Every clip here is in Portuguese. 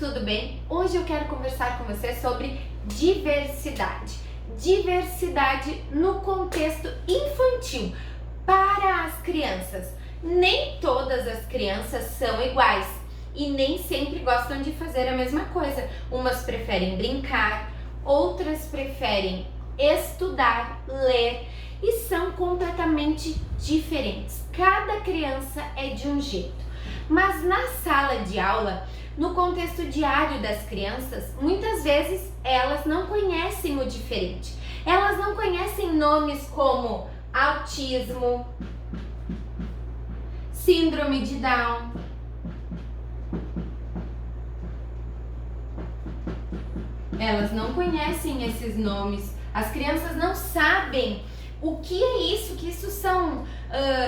tudo bem? Hoje eu quero conversar com você sobre diversidade. Diversidade no contexto infantil para as crianças. Nem todas as crianças são iguais e nem sempre gostam de fazer a mesma coisa. Umas preferem brincar, outras preferem estudar, ler e são completamente diferentes. Cada criança é de um jeito. Mas na sala de aula, no contexto diário das crianças, muitas vezes elas não conhecem o diferente. Elas não conhecem nomes como autismo, síndrome de Down, elas não conhecem esses nomes. As crianças não sabem o que é isso, que isso são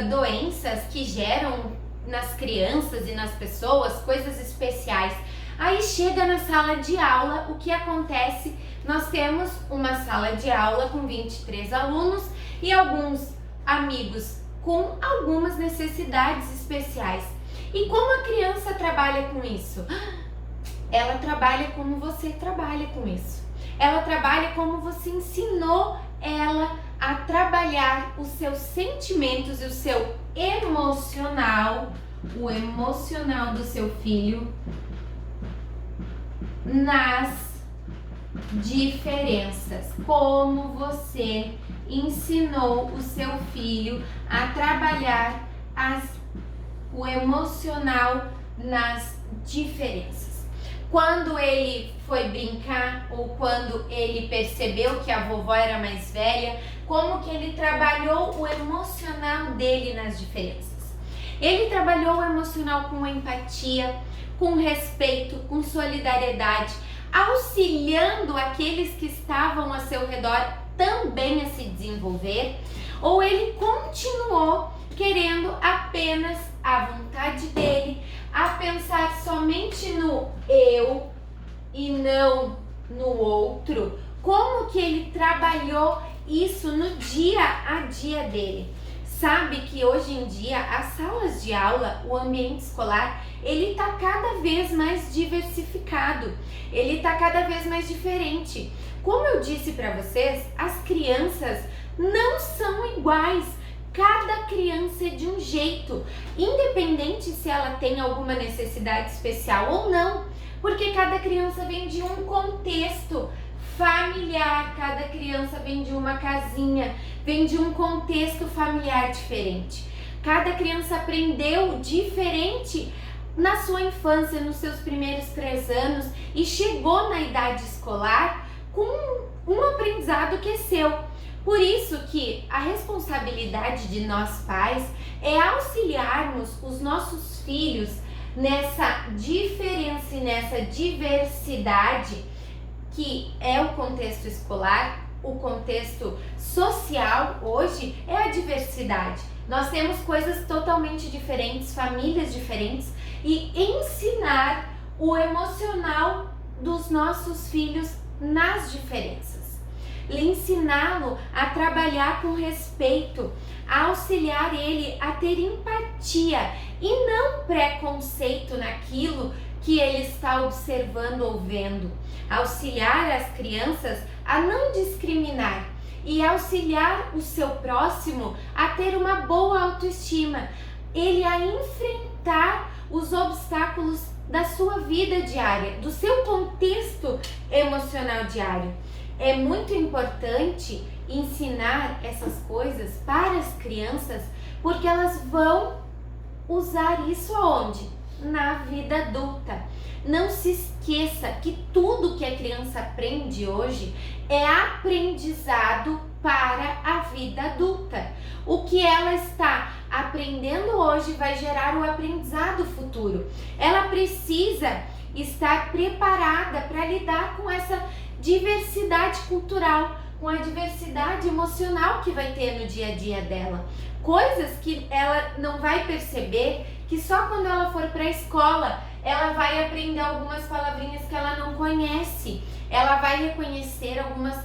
doenças que geram nas crianças e nas pessoas coisas especiais. Aí chega na sala de aula, o que acontece? Nós temos uma sala de aula com 23 alunos e alguns amigos com algumas necessidades especiais. E como a criança trabalha com isso? Ela trabalha como você trabalha com isso. Ela trabalha como você ensinou ela a trabalhar os seus sentimentos e o seu emocional, o emocional do seu filho nas diferenças. Como você ensinou o seu filho a trabalhar o emocional nas diferenças. Quando ele foi brincar ou quando ele percebeu que a vovó era mais velha, como que ele trabalhou o emocional dele nas diferenças. Ele trabalhou o emocional com empatia, com respeito, com solidariedade, auxiliando aqueles que estavam a seu redor também a se desenvolver, ou ele continuou querendo apenas a vontade dele, a pensar somente no eu e não no outro? Como que ele trabalhou isso no dia a dia dele? Sabe que hoje em dia as salas de aula, o ambiente escolar, ele está cada vez mais diversificado, ele está cada vez mais diferente. Como eu disse para vocês, as crianças não são iguais. Cada criança é de um jeito, independente se ela tem alguma necessidade especial ou não, porque cada criança vem de um contexto familiar, cada criança vem de uma casinha, vem de um contexto familiar diferente. Cada criança aprendeu diferente na sua infância, nos seus primeiros 3 anos e chegou na idade escolar com um aprendizado que é seu. Por isso que a responsabilidade de nós pais é auxiliarmos os nossos filhos nessa diferença e nessa diversidade que é o contexto escolar, o contexto social hoje é a diversidade. Nós temos coisas totalmente diferentes, famílias diferentes e ensinar o emocional dos nossos filhos nas diferenças. Ensiná-lo a trabalhar com respeito, a auxiliar ele a ter empatia e não preconceito naquilo que ele está observando ou vendo. Auxiliar as crianças a não discriminar e auxiliar o seu próximo a ter uma boa autoestima, ele a enfrentar os obstáculos da sua vida diária, do seu contexto emocional diário. É muito importante ensinar essas coisas para as crianças, porque elas vão usar isso aonde? Na vida adulta. Não se esqueça que tudo que a criança aprende hoje é aprendizado para a vida adulta. O que ela está aprendendo hoje vai gerar o aprendizado futuro. Ela precisa estar preparada para lidar com essa diversidade cultural, com a diversidade emocional que vai ter no dia a dia dela. Coisas que ela não vai perceber, que só quando ela for para a escola ela vai aprender algumas palavrinhas que ela não conhece, ela vai reconhecer algumas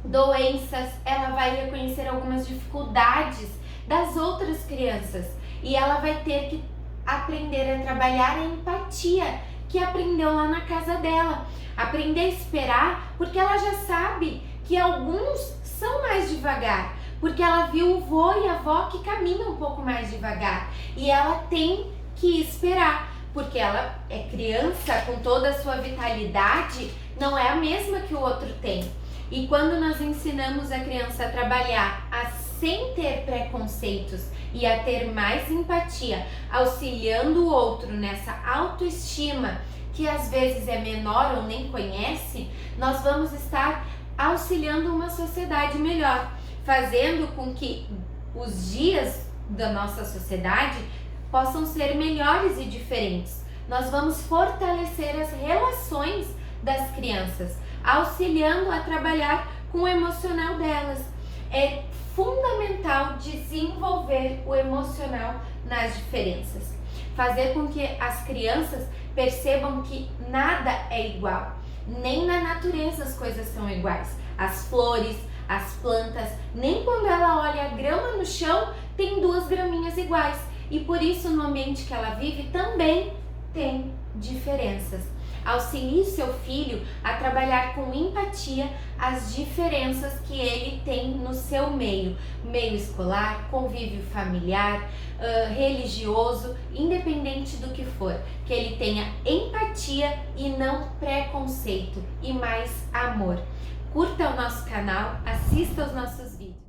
doenças, ela vai reconhecer algumas dificuldades das outras crianças e ela vai ter que aprender a trabalhar a empatia, que aprendeu lá na casa dela. Aprender a esperar porque ela já sabe que alguns são mais devagar, porque ela viu o vô e a avó que caminham um pouco mais devagar e ela tem que esperar, porque ela é criança com toda a sua vitalidade, não é a mesma que o outro tem. E quando nós ensinamos a criança a trabalhar sem ter preconceitos e a ter mais empatia, auxiliando o outro nessa autoestima que às vezes é menor ou nem conhece, nós vamos estar auxiliando uma sociedade melhor, fazendo com que os dias da nossa sociedade possam ser melhores e diferentes. Nós vamos fortalecer as relações das crianças, auxiliando a trabalhar com o emocional delas. É fundamental desenvolver o emocional nas diferenças, fazer com que as crianças percebam que nada é igual, nem na natureza as coisas são iguais. As flores, as plantas, nem quando ela olha a grama no chão tem 2 graminhas iguais, e por isso no ambiente que ela vive também tem diferenças. Auxilie seu filho a trabalhar com empatia as diferenças que ele tem no seu meio escolar, convívio familiar, religioso, independente do que for, que ele tenha empatia e não preconceito, e mais amor. Curta o nosso canal, assista os nossos vídeos.